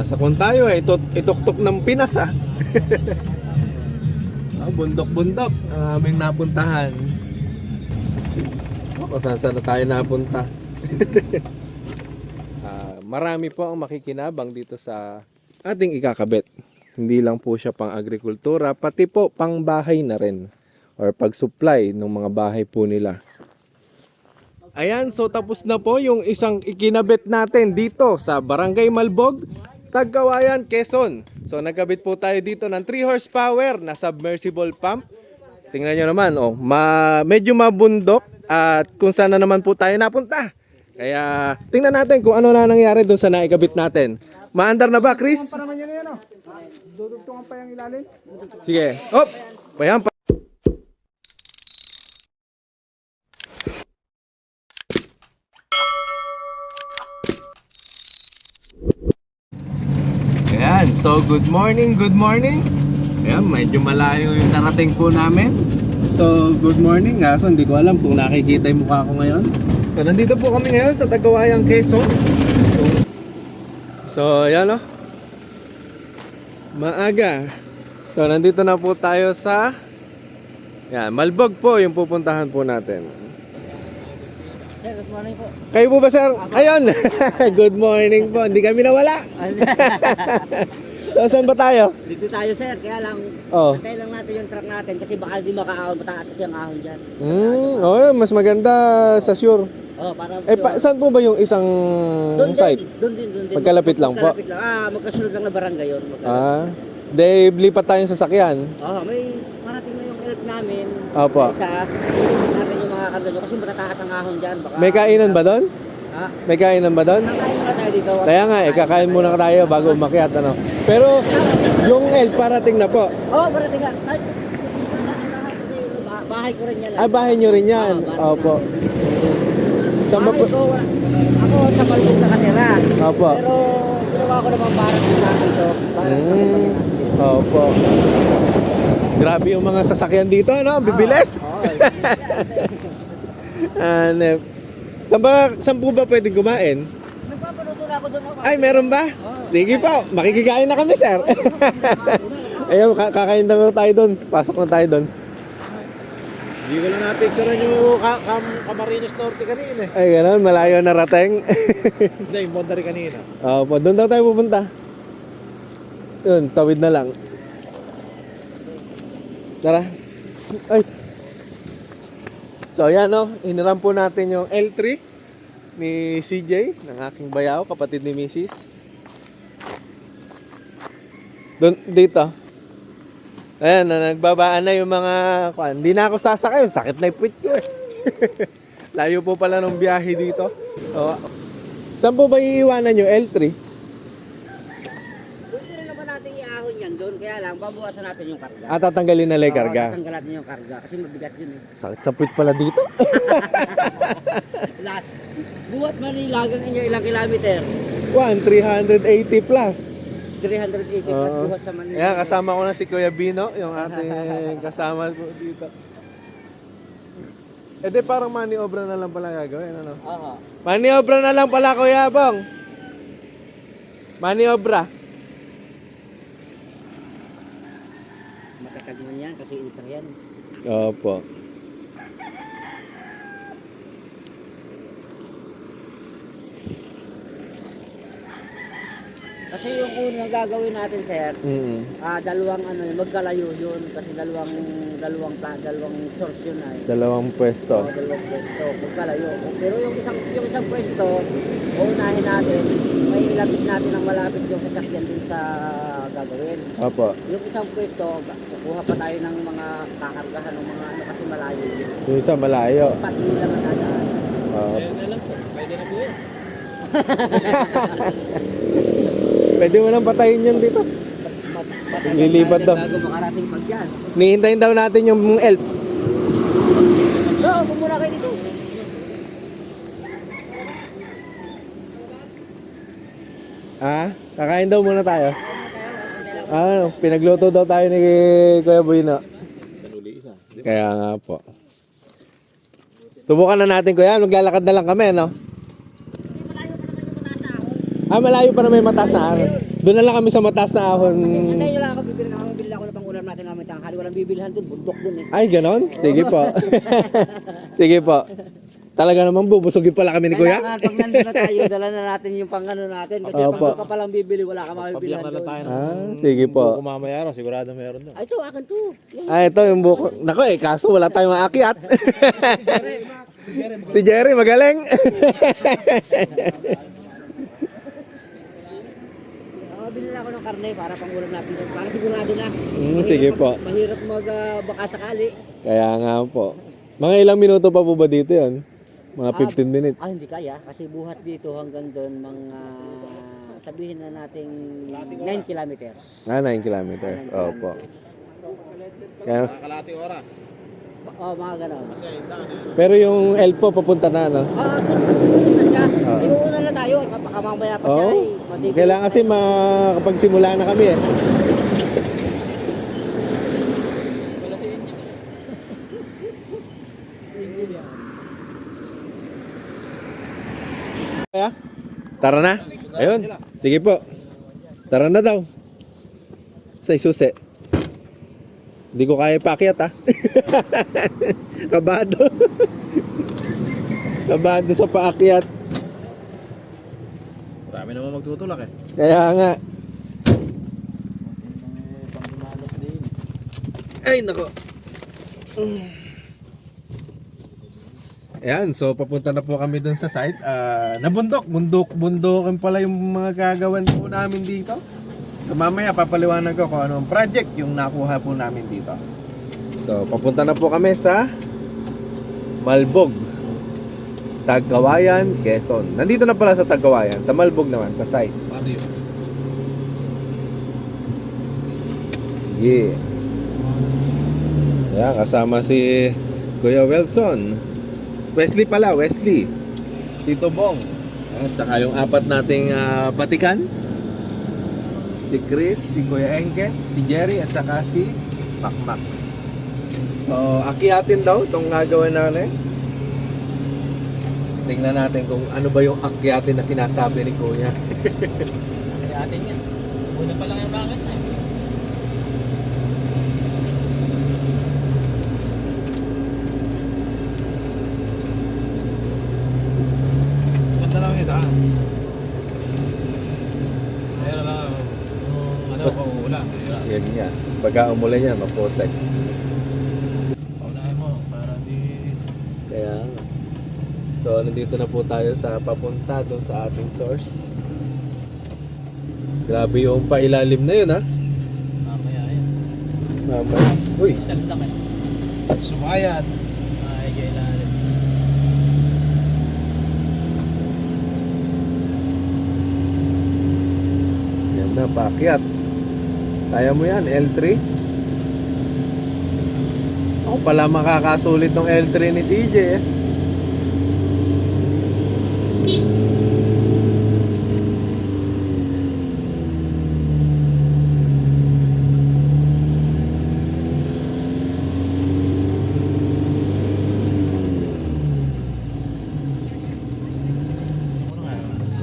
Sa kung tayo ituktok ng Pinas bundok-bundok ang aming napuntahan. Kung saan na tayo napunta. Marami po ang makikinabang dito sa ating ikakabit. Hindi lang po siya pang agrikultura, pati po pang bahay na rin or pag-supply ng mga bahay po nila. Ayan, so tapos na po yung isang ikinabit natin dito sa Barangay Malbog, Tagkawayan, Quezon. So nagkabit po tayo dito ng 3 horsepower na submersible pump. Tingnan nyo naman, medyo mabundok at kung saan na naman po tayo napunta. Kaya tingnan natin kung ano na nangyari dun sa naikabit natin. Maandar na ba, Chris? Dudugtungan pa yung ilalim. Sige. Hop! Payan pa. Ayan, so good morning. Ayan, medyo malayo yung narating po namin. So good morning nga. So hindi ko alam kung nakikita yung mukha ko ngayon. So nandito po kami ngayon sa Tagkawayan, Quezon. So ayan maaga. So nandito na po tayo sa Malbog po yung pupuntahan po natin. Sir, good morning po. Kayo po ba, sir? Ayun! Good morning po. Hindi kami nawala. So, saan ba tayo? Dito tayo, sir. Kaya lang, antay lang natin yung truck natin kasi baka di makaahon. Mataas kasi ang ahon dyan. Mas maganda sa sure. Para Saan po ba yung isang site? Doon din. Magkalapit lang po? Magkalapit lang. Magkasunod lang na barangay yun. Lipat tayong sasakyan. May marating na yung help namin. Opo. Isa, natin yung mga karga nyo kasi matataas ang ahon dyan. Baka, May kainan ba doon? May kainan ba doon? Kakain muna tayo dito. Kaya nga, kakain muna tayo bago umakyat. Pero, yung help parating na po. Parating ka. Bahay ko rin yan. Bahay nyo rin yan. Opo. Bahay ko, ako sa Malbog nakatira. Opo. Pero ginawa ko naman para sa akin to. Para sa kumpanya natin. Opo. Grabe yung mga sasakyan dito, bibilis. Saan po ba pwedeng kumain? Nagpapaluto na ako doon. Ay, meron ba? Sige po, makikikain na kami, sir. Ayun, kakain na tayo doon. Pasok na tayo doon. Hindi ko lang napicturean yung Camarines Norte kanina. Ay, gano'n, malayo na rating. Hindi, yung Bondari kanina. Opo, doon daw tayo pupunta. Yun, tawid na lang. Tara. Ay. So, ayan hiniram po natin yung L3 ni CJ, ng aking bayaw, kapatid ni Mrs. Dito. Ayan, nagbabaan na yung mga hindi na ako sasakay, sakit na yung puwit ko Layo po pala ng biyahe dito. Saan po ba iiwanan yung L3? Gusto rin naman natin iahon yan doon. Kaya lang, babawasan natin yung karga. Tatanggalin na lang yung karga. Tatanggal natin yung karga kasi mabigat yun Sakit sa puwit pala dito. Buwat Manilagang inyo ilang kilometer? 380 plus. 380 plus buhat sa Manila. Ayan, kasama ko na si Kuya Bino, yung ating kasama po dito. Parang maniobra na lang pala gagawin, Maniobra na lang pala, Kuya Bong. Maniobra. Matatag man yan kasi iter yan. Opo. Kasi yung unang gagawin natin, sir, dalawang magkalayo yun kasi dalawang source yun ay. Dalawang pwesto. Dalawang pwesto, magkalayo. Pero yung isang pwesto, uunahin natin, may ilapit natin ang malapit yung sasakyan din sa gagawin. Opo. Yung isang pwesto, kukuha pa tayo ng mga kakargahan ng mga kasi malayo. Yung isa malayo. Pati lang ang dadaan. Pwede na po yun. Pwede mo nang patayin yan dito. Lilipat daw. Bago makarating pag yan. Nihintayin daw natin yung elf. Mumura kayo dito. Kakain daw muna tayo. Pinagluto daw tayo ni Kuya Buino. Kaya nga po. Subukan na natin, Kuya. Maglalakad na lang kami, Malayo pa na may mataas na ahon. Doon na lang kami sa mataas na ahon. Hindi nyo lang ako bibili ako na pang ulam natin namin tanghali. Walang bibilihan dun, bundok dun eh. Ay, ganon? Sige po. Sige po. Talaga naman bubusugin pala kami ni Kuya. Kailangan pag nandun na tayo, dala na natin yung pangano natin. Kasi pag Opo. doon ka palang bibili, wala ka mabibilihan Pabiyak na lang doon. tayo. Sige po. Kung mamaya raw, sigurado meron doon. Ay, ito, akin to. Yan. Ito yung buko. Nako kaso wala tayong maakyat. Si Jerry, magaling. Bili na ako ng karne para pang ulam natin. Para sigurado na. Sige po. Mahirap baka sakali. Kaya nga po. Mga ilang minuto pa po ba dito yan? Mga 15 minutes. Hindi kaya. Kasi buhat dito hanggang doon mga sabihin na nating 9 kilometers. 9 kilometers. Opo. Kaya, Kalating oras. Mga gano'n. pero yung Elpo papunta na, no? Susunod na siya. Iuuna na tayo. Baka mamaya pa siya. Oo. Matigil. Kailangan kasi makapagsimula na kami eh. Kaya? Tara na. Ayun. Sige po. Tara na daw. Sa susi. Hindi ko kaya paakyat ha. Kabado. Kabado sa paakyat. Marami naman magtutulak eh. Kaya nga. Ay, nako. Ayan, so papunta na po kami dun sa site. Bundokin pala yung mga gagawin po namin dito. So mamaya papaliwanag ko kung anong project yung nakuha po namin dito. So papunta na po kami sa Malbog, Tagkawayan, Quezon. Nandito na pala sa Tagkawayan, sa Malbog naman, sa site. Paano yun? Yeah. Ayan, kasama si Kuya Wilson. Wesley pala, Wesley. Tito Bong. At saka yung apat nating batikan. Si Chris, si Kuya Engke, si Jerry, at saka si Makmak. So, akyatin daw itong gagawin natin. Tingnan natin kung ano ba yung akyatin na sinasabi ni Kuya. Akyatin yan. Una pa lang yung rocket na. Ganda lang yun ah. Kaya lang, kung uulan. Yan nga. Pagka umulan yan, mapotek. Paunahin mo, para di... Kaya nga. So, nandito na po tayo sa papunta doon sa ating source. Grabe yung pailalim na yun, ha? Mamaya yan. Mamaya. Uy! Talda ka. Sumayan. Ay, kailangan. Yan na, paakyat. Kaya mo yan, L3. Ako pala makakasulit ng L3 ni CJ, eh.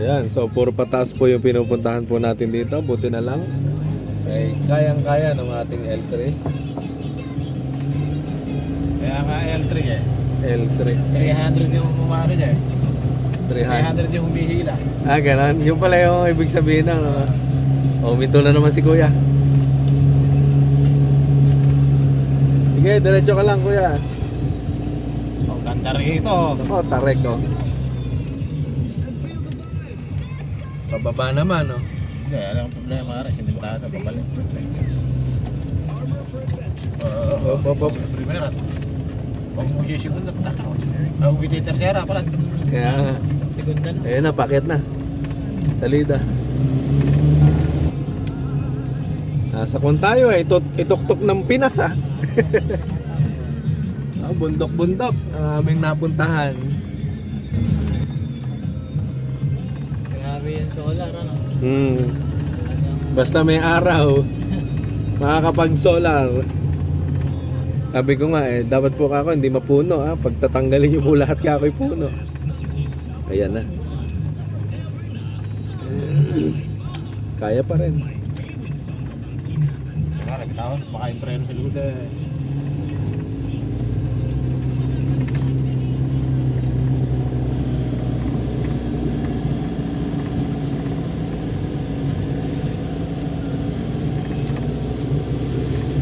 Ayan, so puro pataas po yung pinupuntahan po natin dito. Buti na lang ay kayang-kaya ng ating L3. Kaya nga L3 eh. L3 300 yung umano niya eh. 300. 300 yung humihila. Ganun. Yung pala yung ibig sabihin ng minto na naman si Kuya. Sige, diretso ka lang Kuya. Ang ganda rito. Ako, tarek oh. Pababa naman oh. Hindi, alam ang problema rin. Sinintado, babalik. Op. Primera. Huwag mo siya segunda. Huwag mo siya tercera pala. Kaya nga. Segunda na. Ayun na, paket na. Salida. Nasa kung tayo eh, ituktok ng Pinas ah. Bundok-bundok ang aming napuntahan. Grabe yung solar, ano? Basta may araw, makakapag-solar. Sabi ko nga eh, dapat po ako hindi mapuno ah. Pagtatanggalin nyo po lahat kako'y puno. Ayan na. Kaya pa rin. Kaya bitawan, baka yung preno sa likod eh.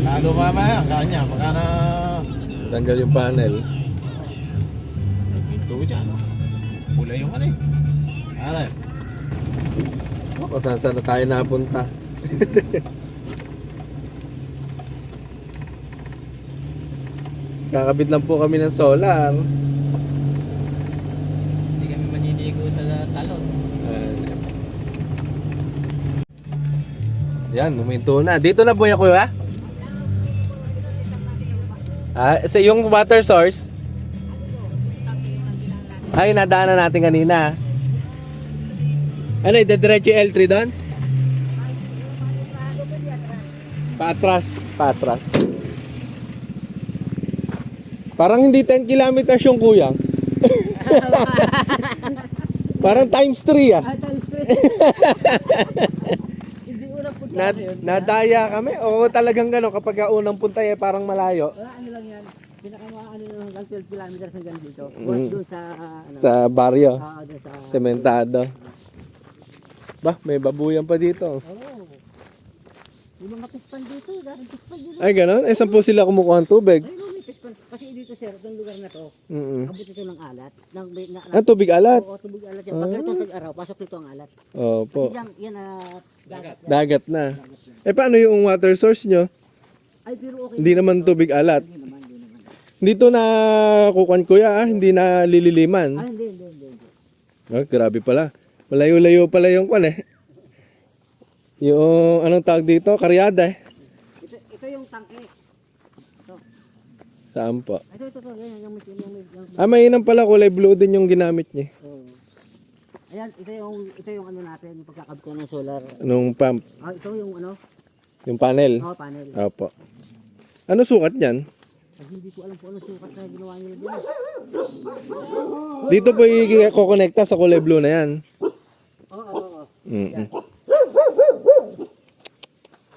Lalo mamaya, kanya, magkana Tanggal yung panel. tuwi dyan, no? Pula yung ano eh. Ano eh? Kung saan na tayo napunta. Kakabit lang po kami ng solar. Hindi kami maninigo sa talon. Yan, huminto na. Dito na buhay ako, ha? Sa yung water source? Ay, nadaanan natin kanina. Ano, idadiretso yung L3 doon? Paatras. Paatras. Parang hindi 10 kilometers yung kuya. Parang times 3 ah. Hindi unang punta Nadaya kami. Oo, talagang gano'n. Kapag unang punta eh, parang malayo. Wala, ano lang yan. Pinakamaano lang hanggang 12 kilometers hanggang dito. Buwan doon sa, ano, Sa baryo. doon sa, Sementado. Bah, may babuyan pa dito. yung mga pispan dito, dahil pispan dito. Ay, gano'n? Eh, saan po sila kumukuha ng tubig? Ay, may pispan. Kasi dito sir, itong lugar na to, Mm. abot ito ng alat. Tubig alat? Oo, tubig alat yan. Pag ganito tag-araw, pasok dito ang alat. Opo. Yan, yan dagat. Dagat na. Eh, paano yung water source nyo? Ay, pero okay. Hindi naman tubig alat. Hindi naman, hindi naman. Dito na kukuhan kuya, hindi na lililiman. Ah, hindi. Oh, grabe pala. Malayo-layo pala yung kwan eh. Yung anong tawag dito? Karyada eh. Ito yung tangke. Ito. Saan po? Ito, yan, yung Mainam pala, kulay blue din yung ginamit niya. Ayan, ito yung ano natin, yung pagkakabit ko ng solar. Nung pump, Ah, ito yung ano, yung panel. panel. Opo. Ano sukat niyan? Pag hindi ko alam kung ano sukat na ginawa nila dyan. Dito po i-connecta sa kulay blue na yan. Oo. Mm-mm.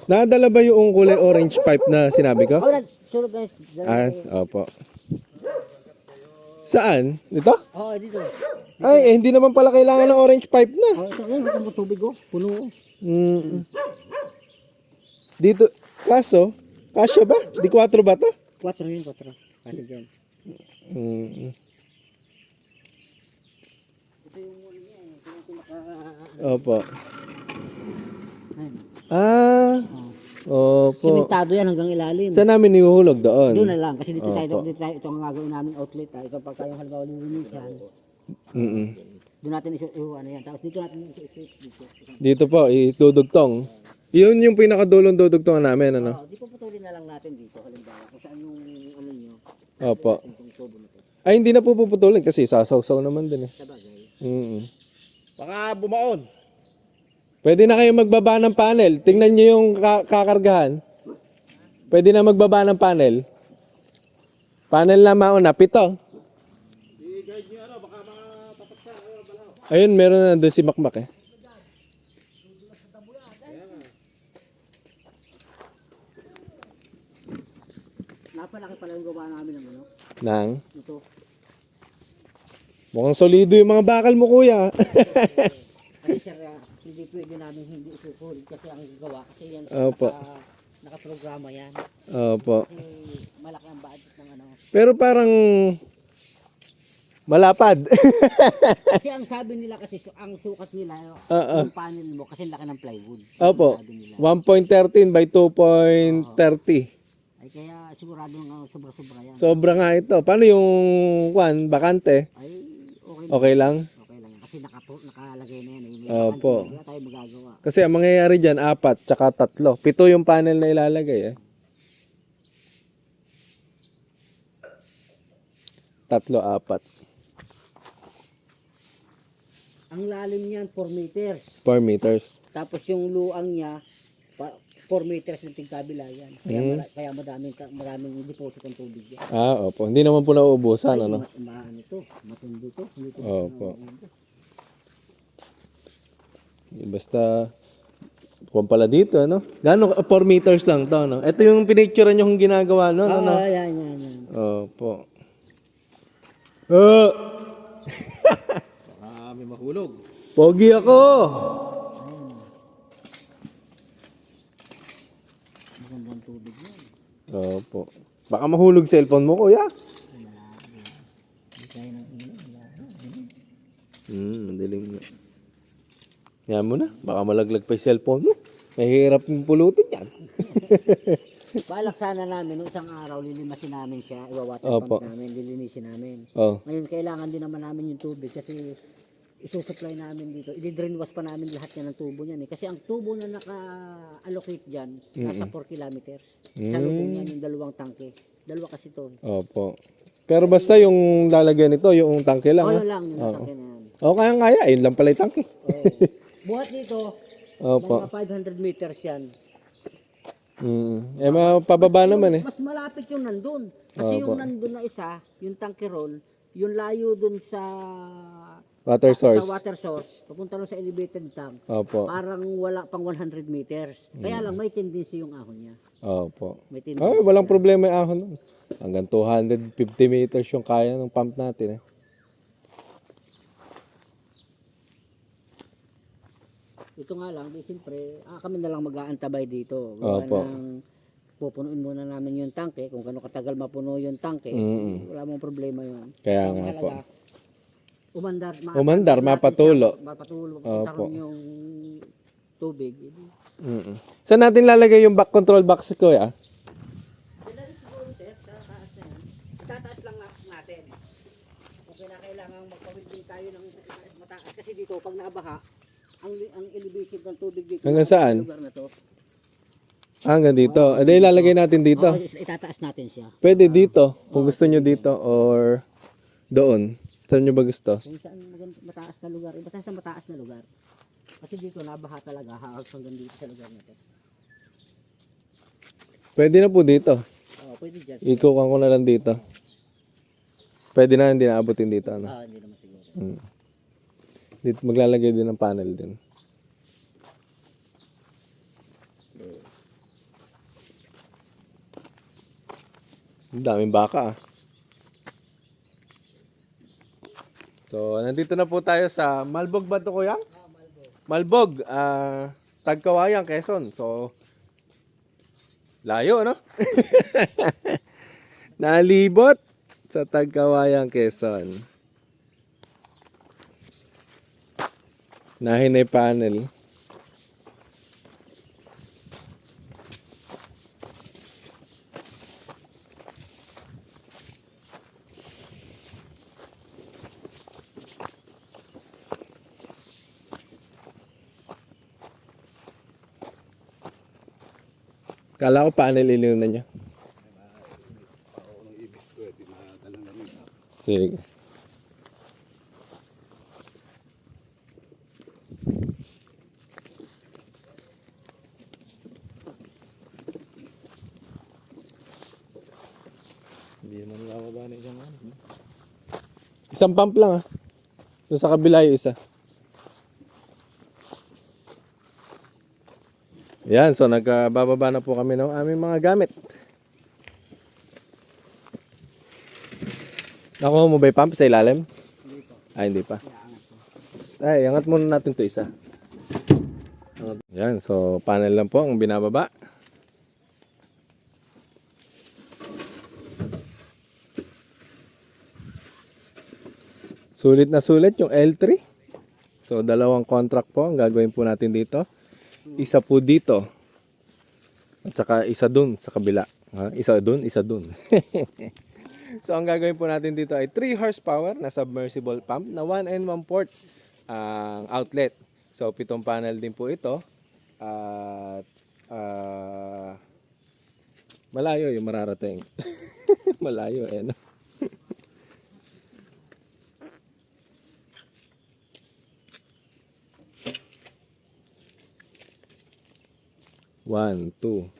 Nadala ba yung kulay orange pipe na sinabi ko? Sulog guys. Opo. Saan? Dito? Oo, dito. Ay, hindi naman pala kailangan ng orange pipe na. Oh, ito yung tubig oh, puno. Mm. Dito, kasya ba? Di 4 ba to? 4 yun, 4. Kasi dyan. Mm. Ito yung ano niya, ito yung pinaka... Opo. Ayun. Opo. Simentado yan hanggang ilalim. Saan namin ihuhulog doon? Doon na lang, kasi dito tayo, Opo. ito ang gagawin namin outlet. Ito pagka yung halimbawa lilinis yan. Mm-mm. Doon natin ano yan. Tapos dito natin i-switch dito. Dito po, idudugtong. Yun yung pinakadulong dudugtongan namin, ano? Di po putulin na lang natin dito. Halimbawa, kung saan yung ano nyo. Opo. Yung tubo na to. Ay, hindi na po puputulin kasi sasawsaw naman din eh. Sa bagay. Mm-mm. Baka bumaon. Pwede na kayo magbaba ng panel. Tingnan nyo yung kakargahan. Pwede na magbaba ng panel. Panel na mauna, 7. Ayun, meron na doon si Makmak eh. Napalaki pala yung gawa namin ng ano. Nang, Ito. mukhang solido yung mga bakal mo kuya. Kasi sir, hindi pwede namin hindi isusulit kasi ang gawa. Kasi yan Opo. nakaprograma yan. Opo. Kasi malaki ang budget ng ano. Pero parang malapad. Kasi ang sabi nila kasi ang sukat nila yung panel mo kasi laki ng plywood. Opo. Sabi nila. 1.13 by 2.30. Ay kaya sigurado nga sobra-sobra yan. Sobra nga ito. Paano yung bakante? Ay okay lang. Okay lang? Okay lang yan. Kasi nakalagay na yan. Opo. Wala tayo magagawa. Kasi ang mangyayari dyan, 4 tsaka 3. 7 yung panel na ilalagay eh. 3, 4. Ang lalim niyan 4 meters. 4 meters. Tapos yung luang niya 4 meters yung tigkabila yan. Kaya, kaya maraming deposit ng tubig yan. Opo. Hindi naman po nauubusan, ano? Ito, matindi to. Opo. Basta, kung pala dito, ano? Gano'n? 4 meters lang to, no? Ito yung pinicturean nyo kung ginagawa, no? Oo, Ano? yan. Opo. Oh, May mahulog. pogi ako! Magandang tubig yan. Opo. Baka mahulog cellphone mo, kuya. Hindi kaya ng ilaw. Madilim na. Yan mo na. Baka malaglag pa yung cellphone mo. Mahirap yung pulutin yan. Balak sana namin, nung isang araw, lilimasin namin siya, iwawater Opo. pump namin, lilinisin namin. Oh. Ngayon, kailangan din naman namin yung tubig kasi isusupply namin dito. I-drain wash pa namin lahat yan ng tubo niyan eh. Kasi ang tubo na naka-allocate dyan, nasa 4 kilometers. Sa lubong yan yung 2 tangke. 2 kasi to. Opo. Pero basta yung lalagyan nito, yung tangke lang. O, Ha? yun lang, yung tangke na yan. O, kaya. Ayun lang pala yung tangke. Oo. Buhat dito, Opo. mga 500 meters yan. Mapababa naman eh. Mas malapit yung nandun. Kasi yung nandun na isa, yung tanke roll, yung layo dun sa Water source. sa water source, papunta rin sa elevated tank, Opo. parang wala pang 100 meters. Kaya lang may tendency yung ahon niya. Opo. May tendency. Ay, walang problema yung ahon nun. Hanggang 250 meters yung kaya ng pump natin eh. Ito nga lang, di siyempre, kami na lang mag-aantabay dito. Gawa Opo. ng pupunuin muna namin yung tangke. Kung gano'ng katagal mapuno yung tangke, wala mong problema yun. Kaya Ang nga po. mahalaga, Umandar, mapatulo. Mapatulo, Opo. magkaroon yung tubig. Saan natin lalagay yung back control box ko ya? Tataas lang natin. Kasi na kailangan magpawilding tayo ng mataas. Kasi dito, pag nabaha, ang elevation ng tubig dito. Hanggang saan? Sa lugar na to. Hanggang dito. Edi ilalagay natin dito. Oo, itataas natin siya. Pwede dito. Kung gusto nyo dito or doon. Saan nyo ba gusto? Kung saan mataas na lugar, basta sa mataas na lugar. Kasi dito nabaha talaga, hanggang dito sa lugar na to. Pwede na po dito. Oo, pwede dyan. Ikukan ko na lang dito. Pwede na, hindi naabutin dito. Ano? Hindi naman siguro. Dito maglalagay din ng panel din. Ang daming baka ah. So, nandito na po tayo sa Malbog ba ito, kuya? Malbog. Tagkawayan, Quezon. So, layo, no? Nalibot sa Tagkawayan, Quezon. Nahin na yung panel. Kala ko panel iliw na niya. Sige. Hindi naman nababa na isang ano. Isang pump lang ah. Doon sa kabila yung isa. Yan, so nagkabababa na po kami ng aming mga gamit. Nakuha mo ba yung pump sa ilalim? Hindi po. Ay, hindi pa. Iaangat po. Ay, angat muna natin to isa. Yan, so panel lang po ang binababa. Sulit na sulit yung L3. So, dalawang contract po ang gagawin po natin dito. Isa po dito. At saka isa dun sa kabila. Ha? Isa dun, isa dun. So, ang gagawin po natin dito ay 3 horsepower na submersible pump na 1 and 1 port ang outlet. So, 7 panel din po ito. At malayo yung mararating. Malayo eh, no? One, two,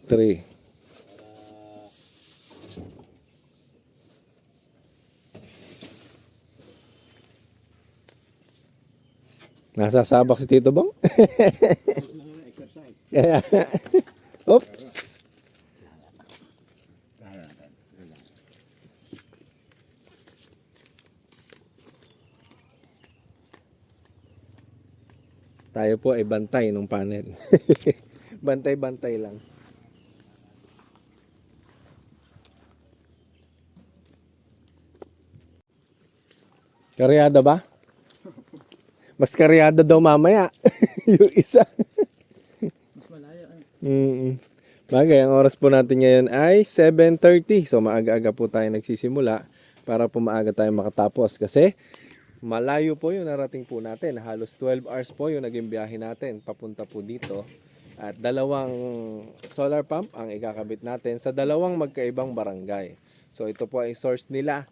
three. Nasasabak si Tito Bong. Kaya, oops. Tayo po ay bantay ng panel. Bantay-bantay lang. Karyada ba? Mas karyada daw mamaya. Yung isa. Bagay, ang oras po natin ngayon ay 7:30. So maaga-aga po tayo nagsisimula para po maaga tayo makatapos. Kasi malayo po yung narating po natin. Halos 12 hours po yung naging biyahe natin papunta po dito. At dalawang solar pump ang ikakabit natin sa dalawang magkaibang barangay. So ito po ay source nila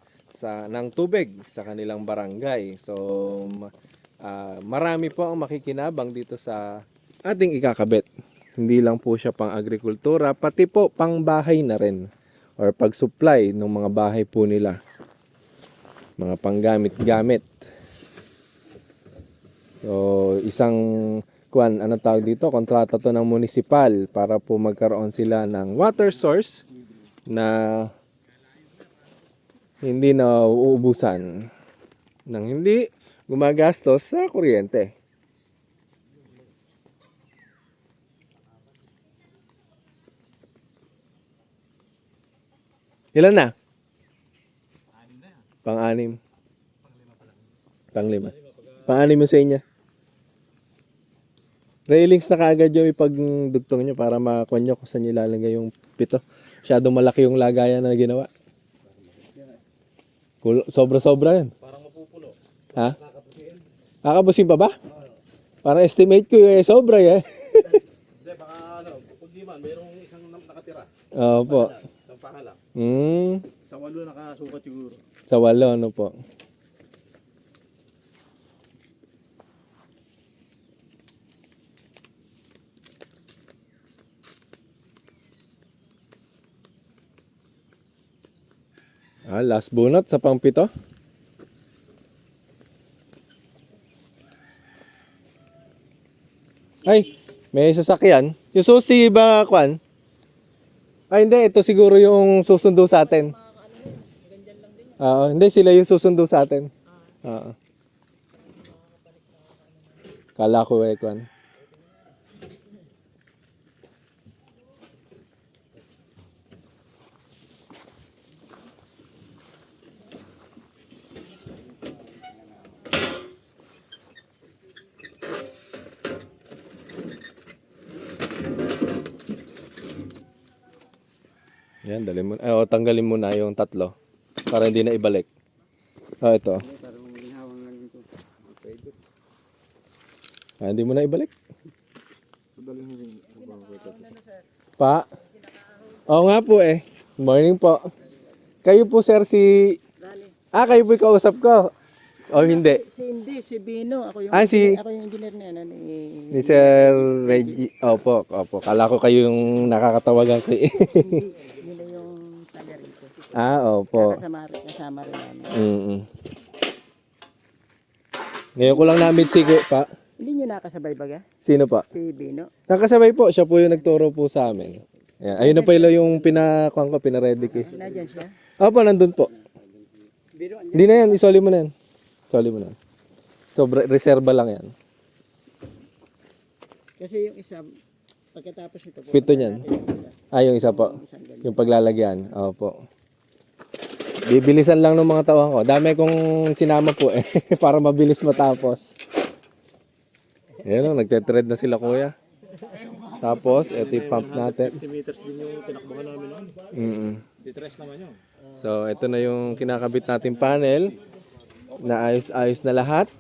ng tubig sa kanilang barangay. So marami po ang makikinabang dito sa ating ikakabit. Hindi lang po siya pang agrikultura, pati po pang bahay na rin. Or pag-supply ng mga bahay po nila. Mga panggamit-gamit. So isang anong tawag dito? Kontrata to ng municipal para po magkaroon sila ng water source na hindi na uubusan ng hindi gumagastos sa kuryente. Ilan na? Pang-anim. Pang-lima. Pang-anim yung sa inyo. Railings na kaagad yung ipagdugtong nyo para makakuha nyo kung saan nyo ilalagay yung pito. Masyadong malaki yung lagayan na ginawa. Sobra-sobra yan. Parang mapupuno. Ha? Kakabusin pa ba? Parang estimate ko yung sobra yan. Hindi, baka kung di man, mayroong isang nakatira. Opo. Isang pahala. Sa 8 nakasukat siguro. Sa 8, ano po. Last bunot sa pang-7. Ay, may sasakyan. Yung susi ba, Kwan? Ay, hindi. Ito siguro yung susundo sa atin. Hindi, sila yung susundo sa atin. Kala ko Kwan. Yan, dalhin mo. Tanggalin mo na yung 3 para hindi na ibalik. Ito. Hindi mo na ibalik. Pa? Oo nga po eh. Morning po. Kayo po sir si... kayo po yung kausap ko. O hindi? Si Bino. Ako yung, ako yung engineer na ni Sir Reggie. Opo. Kala ko kayo yung nakakatawagan ko eh. Nila yung taga rito. Opo. Kasama rin namin. Ngayon ko lang na-meet si pa. Hindi nyo nakasabay baga? Sino pa? Si Bino. Nakasabay po. Siya po yung nagturo po sa amin. Ayan. Ayun na pa yung pinaready ko. Nadyan siya? Opo, nandun po. Hindi na yan. Isoli mo na yan. Reserva lang yan. Kasi yung isa, pagkatapos ito po. 7 niyan. Yung isa po. Yung paglalagyan. Opo. Bibilisan lang ng mga tawang ko. Dami kong sinama po eh. Para mabilis matapos. Ayan o, nagte-thread na sila kuya. Tapos, ito yung pump natin. 50 meters din yung tinakbuhan namin noon. Titres naman yun. So, ito na yung kinakabit natin panel. Na ayos na lahat.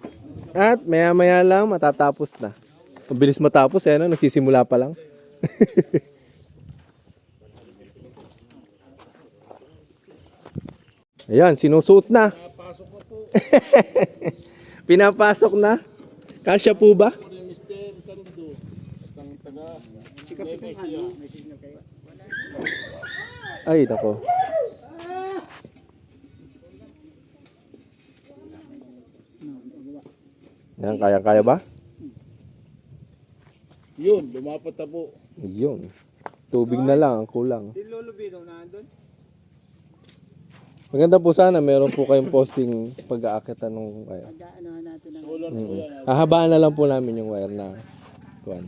At maya-maya lang matatapos na. Mabilis matapos eh, no? Nagsisimula pa lang. Ayan, sinusuot na. Pinapasok na. Kasya po ba? Ay, nako. Yan, kaya ba? Yun, lumapat na po. Yun. Tubig na lang ang kulang. Si Lolo Bino nandun? Maganda po sana meron po kayong posting pag-aakitan ng wire. Pag-ano natin ng Solar po yan. Hahabaan na lang po namin yung wire na kuan.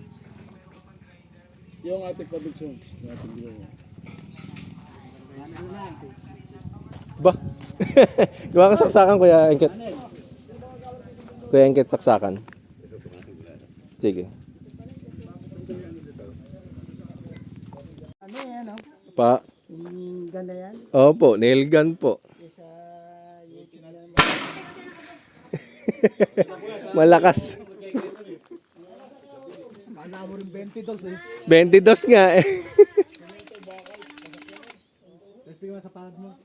Yung ating production. Yung ating ginawa. Ba? Gawa ka saksakan, Kuya Engket. Kuya Engket, saksakan. Sige. ano yan, oh? Pa. Yung ganda yan. Opo, nail gun po. Sa YouTube na lang. Malakas. Kala mo rin 20 dols eh. 22 nga eh. Tingnan sa palad mo.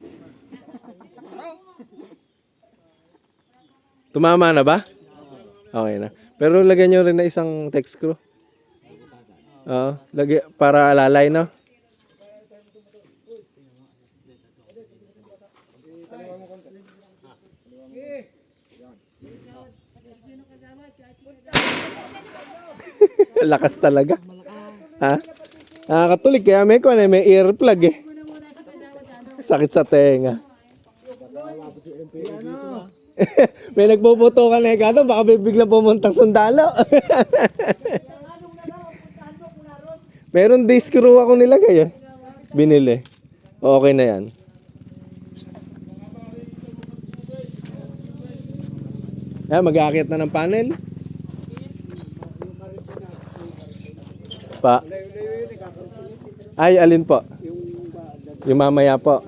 Tumama na ba? Okay na. Pero lagyan nyo rin na isang text screw. Oo, para alalay, no? Lakas talaga. Ha? Nakakatulig kaya may kuwan eh, may earplug eh. Sakit sa tenga. May nagpuputukan eh gato, baka biglang pumuntang sundalo. Meron day screw ako nilagay eh. Binili. Okay na yan. Mag-aakit na ng panel. Pa. Ay, alin po? Yung mamaya po.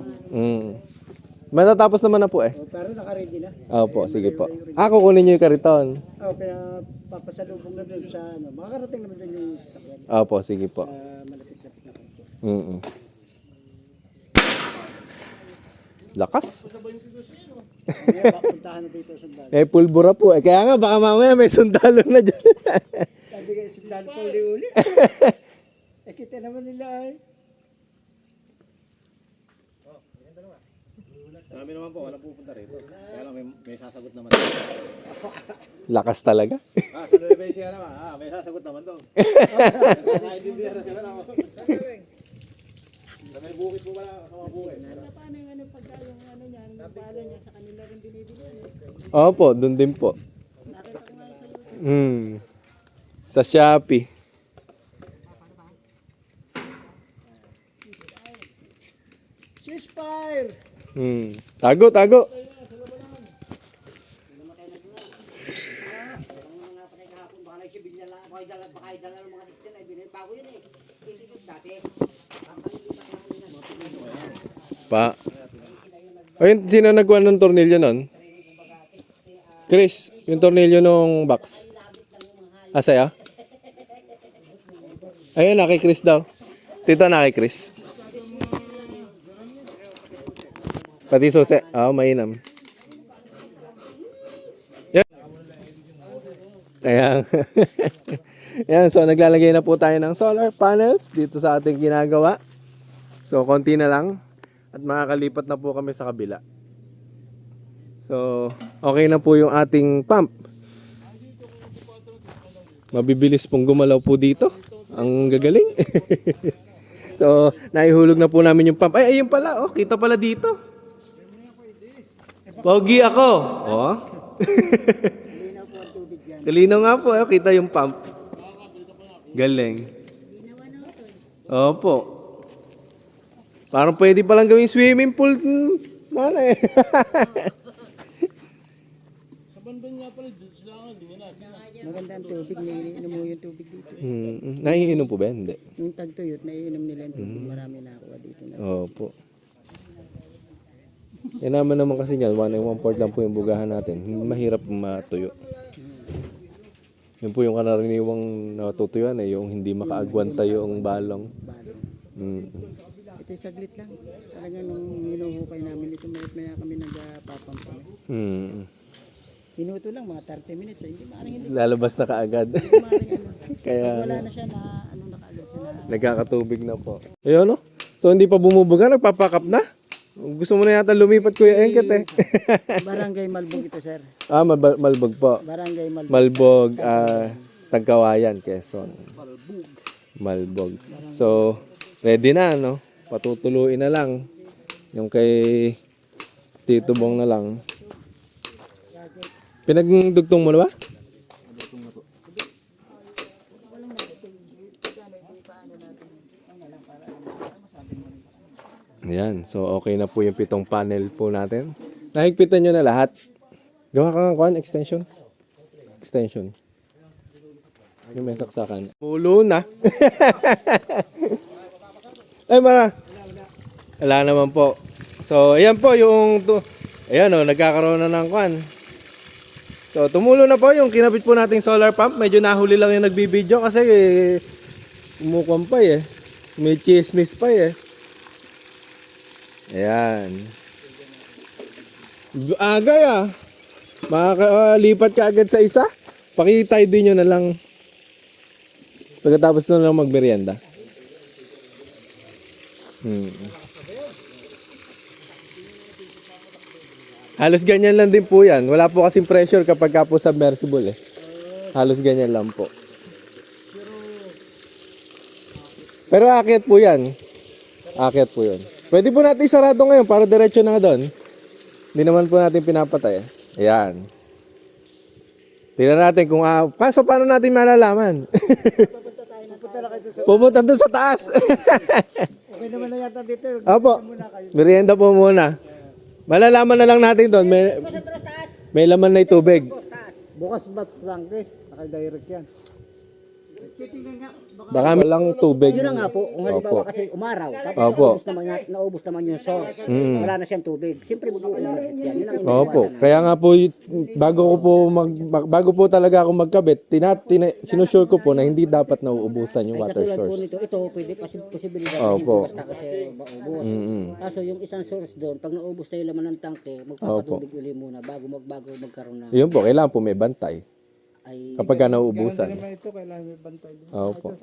Matatapos naman na po eh. Pero naka-ready na. Opo, sige po. Kukunin nyo yung kariton. Kaya papasalubong na dun sa ano. Makakarating naman dun yung sasakyan. Opo, sige po. Malapit sa sasakyan. Lakas. Puntahan na dito sa sundalo. Pulbura po eh. Kaya nga, baka mamaya may sundalo na dyan. Sabi kayo sundalo pa uli-uli. Kita naman nila ay. Sa amin naman po, walang pupunta rito. Kaya lang may sasagot naman. Lakas talaga. Sa Nueva Ecija naman, may sasagot naman doon. Nakaintindihan na sila na. Sa may bukid po wala, sa mga bukid. Paano yung ano pagka yung ano niya, yung bala niya sa kanila rin binibili. Opo, dun din po. Sa Shopee. Ceasefire! Tago, tago. Pa. Ayun, sino nagkuha ng tornilyo nun? Chris, yung tornilyo nung box. Sa'yo? Ayun, na kay Chris daw. Tito, na kay Chris. Pati susi. Mainam. Yan. Ayan. Ayan, so naglalagay na po tayo ng solar panels dito sa ating ginagawa. So, konti na lang. At makakalipat na po kami sa kabila. So, okay na po yung ating pump. Mabibilis pong gumalaw po dito. Ang gagaling. So, naihulog na po namin yung pump. Ay, ayun pala. Kita pala dito. Pogi ako. Kalinaw nga po. Kita yung pump. Galing. Opo. Parang pwede palang gawing swimming pool. Mana eh. Sa bandang nga pala, sila nga, hindi nga natin. Maganda ang tubig, naiinom mo yung tubig dito. Naiinom po ba? Hindi. Yung tagtuyot, naiinom nila yung tubig. Marami na ako dito. Opo. Yan naman kasi niyan, 1/4 lang po yung bugahan natin. Mahirap matuyo. Yun po yung karaniwang natutuyuan yung hindi makaagwanta yung balong. Ito yung saglit lang. Talaga nung hinuhukay namin ito, maya kami nagpapampa. Minuto lang, mga 30 minutes. Hindi maaaring hindi. Lalabas na kaagad. Kaya Wala na siya na, nakaagad siya na. nagkakatubig na po. Ayun no? So hindi pa bumubuga, nagpapakap na? Gusto mo na yata lumipat, Kuya Engket eh. Barangay Malbog ito, sir. Malbog po. Barangay Malbog. Malbog. Tagkawayan, Quezon. Malbog. So, ready na, no? Patutuluin na lang. Yung kay Tito Bong na lang. Pinagdugtong mo na ba? Ayan. So, okay na po yung 7 panel po natin. Nahigpitan nyo na lahat. Gawa ka nga kuhan, extension. Extension. Yung may saksakan. Mulo na. Ay, Mara. Wala naman po. So, ayan po yung... Ayan o, nagkakaroon na ng kuhan. So, tumulo na po yung kinabit po nating solar pump. Medyo nahuli lang yung nagbibideo kasi umukuhan pa eh. May chismis pa eh. Ayan. Agay ah. Makakalipat ka agad sa isa. Pakitay din nyo na lang. Pagkatapos na lang magmerienda. Halos ganyan lang din po yan. Wala po kasing pressure kapag ka po submersible eh. Halos ganyan lang po. Pero aakyat po yan. Aakyat po yun. Pwede po natin isarado ngayon para diretso na doon. Hindi naman po natin pinapatay. Ayan. Tingnan natin kung... kaso paano natin malalaman? Pupunta doon sa taas. Okay naman na yata dito. Opo. Merienda po muna. Malalaman na lang natin doon. May laman na yung tubig. Bukas bats lang eh. Naka-direct yan. Baka walang tubig. Yun na nga po, kung halimbawa Opo. kasi umaraw, tapos Opo. naubos naman yung source, wala na siyang tubig. Siyempre mag-uulit yan. Yun ang Opo. iniiwasan Kaya nga po bago po talaga ako magkabit, sinusure ko po na hindi dapat nauubusan yung Ay water katulad po source. nito, ito pwede posibilidad Opo. basta kasi maubos. Kaso yung isang source doon, pag naubos na yung laman ng tangke, magpapatubig uli muna bago magkaroon na Yun po, kailangan po may bantay ay kapag ka nauubusan. Ito, kailangan may bantay din. Opo.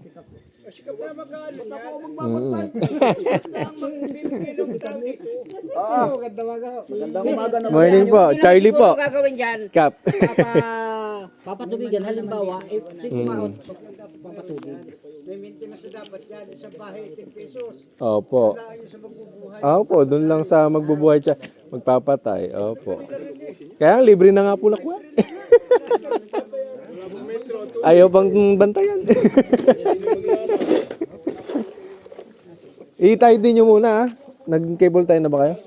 Magandang umaga na. Morning po, Charlie po. Siguro gagawin dyan, Cap. papatubigan, halimbawa, if kumaot, papatubig. May maintenance na dapat yan. Sa bahay, 10 pesos. Opo. Ayun sa magbubuhay. Opo, doon lang sa magbubuhay siya. Magpapatay. Opo. Kaya libre na nga po nakuha. Ayaw bang bantayan? I-tie din nyo muna ha. Nag-cable tie na ba kayo?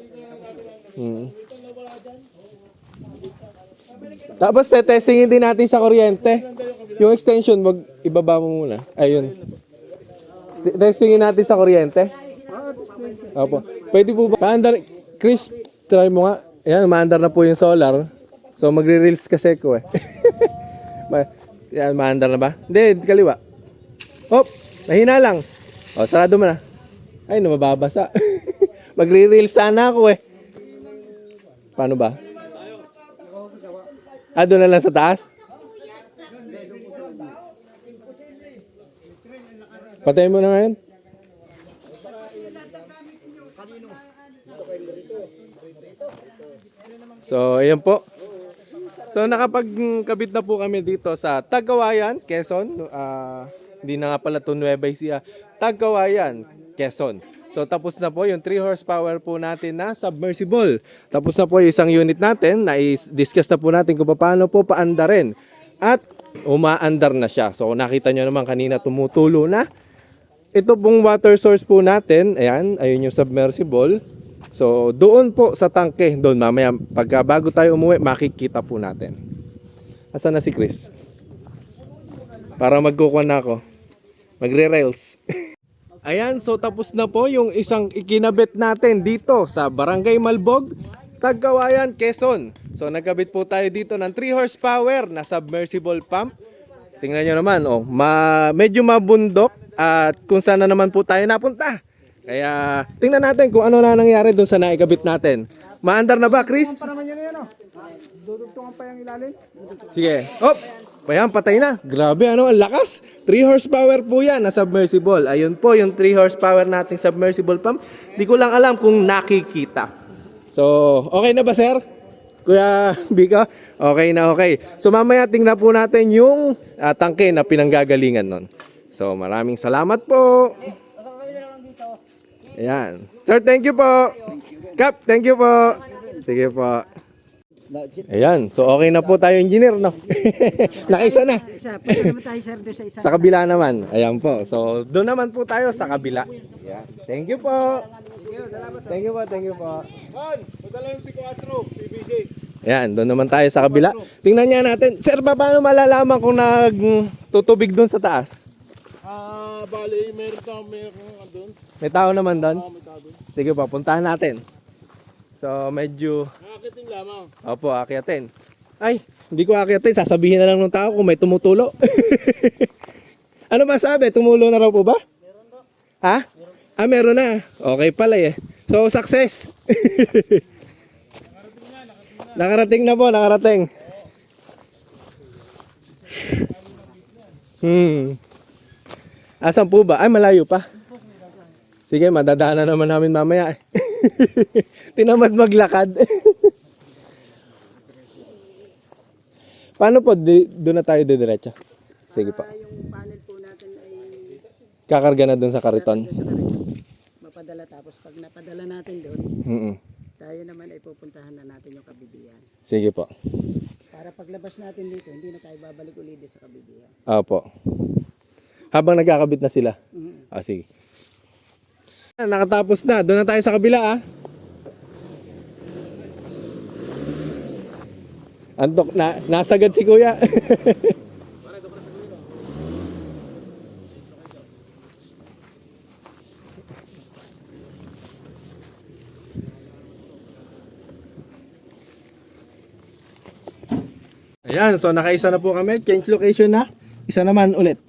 Tapos testingin din natin sa kuryente. Yung extension, ibaba mo muna. Ayun. Testingin natin sa kuryente. Opo. Pwede po ba? Paandar, Chris, try mo nga. Ayan, maandar na po yung solar. So magre-reels kasi ko eh. Yan, maandar na ba? Hindi, kaliwa. Hop, mahina lang. O, sarado mo na. Ay, mababasa. Magre-reels sana ako eh. Paano ba? Doon na lang sa taas? Patayin mo na ngayon. So, ayan po. So, nakapagkabit na po kami dito sa Tagkawayan, Quezon. Hindi na nga pala ito Nueva Ecija. Tagkawayan, Quezon. So, tapos na po yung 3 horsepower po natin na submersible. Tapos na po yung isang unit natin. Na-discuss na po natin kung paano po paandarin. At umaandar na siya. So, nakita nyo naman kanina tumutulo na. Ito pong water source po natin. Ayan, ayun yung submersible. So, doon po sa tangke. Doon mamaya, bago tayo umuwi, makikita po natin. Asan na si Chris? Para magkukuha na ako. Magre-rails. Ayan, so tapos na po yung isang ikinabit natin dito sa Barangay Malbog, Tagkawayan, Quezon. So nagkabit po tayo dito ng 3 horsepower na submersible pump. Tingnan nyo naman, medyo mabundok at kung saan na naman po tayo napunta. Kaya tingnan natin kung ano na nangyari dun sa naikabit natin. Maandar na ba, Chris? Naman yan yan, dudugtungan pa yung ilalim. Sige. Hop! Ayan, patay na. Grabe, ang lakas. 3 horsepower po yan na submersible. Ayun po yung 3 horsepower nating submersible pump. Di ko lang alam kung nakikita. So, okay na ba, sir? Kuya Biko, okay na okay. So mamaya tingnan po natin yung tangke na pinanggagalingan nun. So maraming salamat po. Ayan. Sir, thank you po. Kap, thank you po. Sige po. Ayan, so okay na po tayo, engineer, no? Nakaisa na. Isa, punta naman tayo sir doon sa isang Sa kabila naman. Ayan po. So doon naman po tayo sa kabila. Ayan. Thank you po. Thank you po, thank you po. Ayan, doon naman tayo sa kabila. Tingnan niya natin. Sir, paano malalaman kung nagtutubig doon sa taas? Bali, meron doon. May tao naman doon? May tao doon. Sige pa, puntahan natin. So, medyo... Nakakiting lamang. Opo, akyatin. Ay, hindi ko akyatin. Sasabihin na lang ng tao kung may tumutulo. Ano ba sabi? Tumulo na raw po ba? Meron po. Ha? Meron na. Okay pala eh. So, success. Nakarating na po, nakarating. Asan po ba? Ay, malayo pa. Sige, madadaanan naman namin mamaya. Tinamad maglakad. Paano po? Doon na tayo didiretso. Sige pa. yung panel po natin ay Kakarga na doon sa kariton. sa kariton. Mapadala tapos pag napadala natin doon, Mm-mm. tayo naman ay pupuntahan na natin yung kabibiyan. Sige po. Para paglabas natin dito, hindi na tayo babalik ulit sa kabibiyan. Opo. Habang nagkakabit na sila. Mhm. Sige. Nakatapos na. Doon na tayo sa kabila Antok na, nasagad si kuya. Ayan, so nakaisa na po kami. Change location na. Isa naman ulit.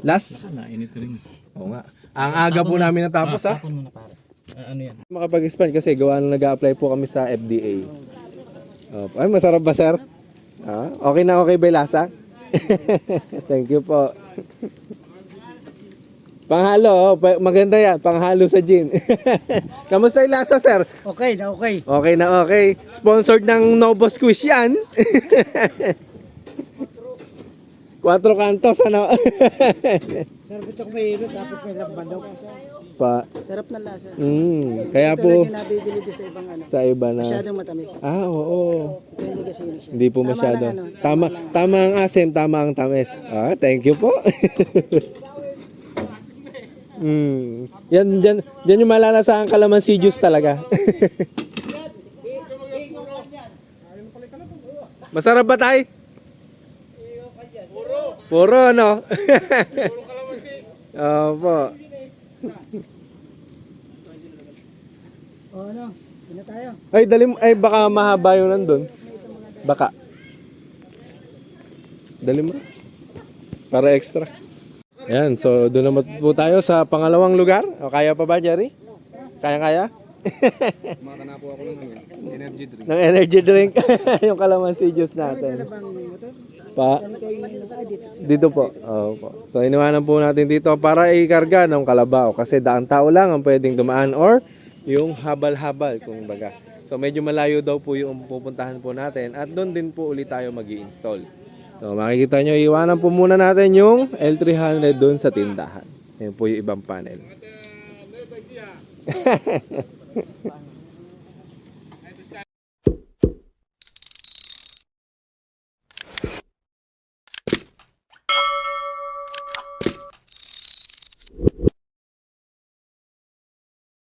Last. Nainit rin. Oo nga. Ang aga po namin natapos Muna pare. Ano yan? Makapag-expand kasi gawa na nag-a-apply po kami sa FDA. Opo. Ay, masarap ba, sir? Okay na okay ba yung lasa? Thank you po. Panghalo, maganda yan. Panghalo sa gin. Kamusta yung lasa, sir? Okay na okay. Okay na okay. Sponsored ng Novo Squish yan. 4 kantos, ano? Sarap ito may ilo tapos may lambanok. Pa. Sarap na lasa. Kaya Ito po, lang yung nabibili doon sa ibang ano. sa iba na... Masyadong matamis. Oo. Ito hindi kasi yun siya. Hindi po Tama masyado. lang, ano, Tama ang asim, tama ang tamis. Thank you po. Yan yung malalasahan kalamansi juice talaga. Masarap ba tay? Puro, no? Puro kalamansi. Opo. ano? Ano tayo? Ay, baka mahaba yung nandun. Baka. Dali mo. Para extra. Ayan, so doon naman po tayo sa pangalawang lugar. O, kaya pa ba, Jerry? Kaya? Makana po ako ng energy drink. Ng energy drink. Yung kalamansi juice natin. Bang motor? Pa, Ano kayo dito? dito po. Po. So iniwanan po natin dito para ikarga ng kalabaw. Kasi daang tao lang ang pwedeng dumaan or yung habal-habal kung baga. So medyo malayo daw po yung pupuntahan po natin at doon din po ulit tayo mag-i-install. So makikita nyo, iwanan po muna natin yung L300 doon sa tindahan. Yan po yung ibang panel.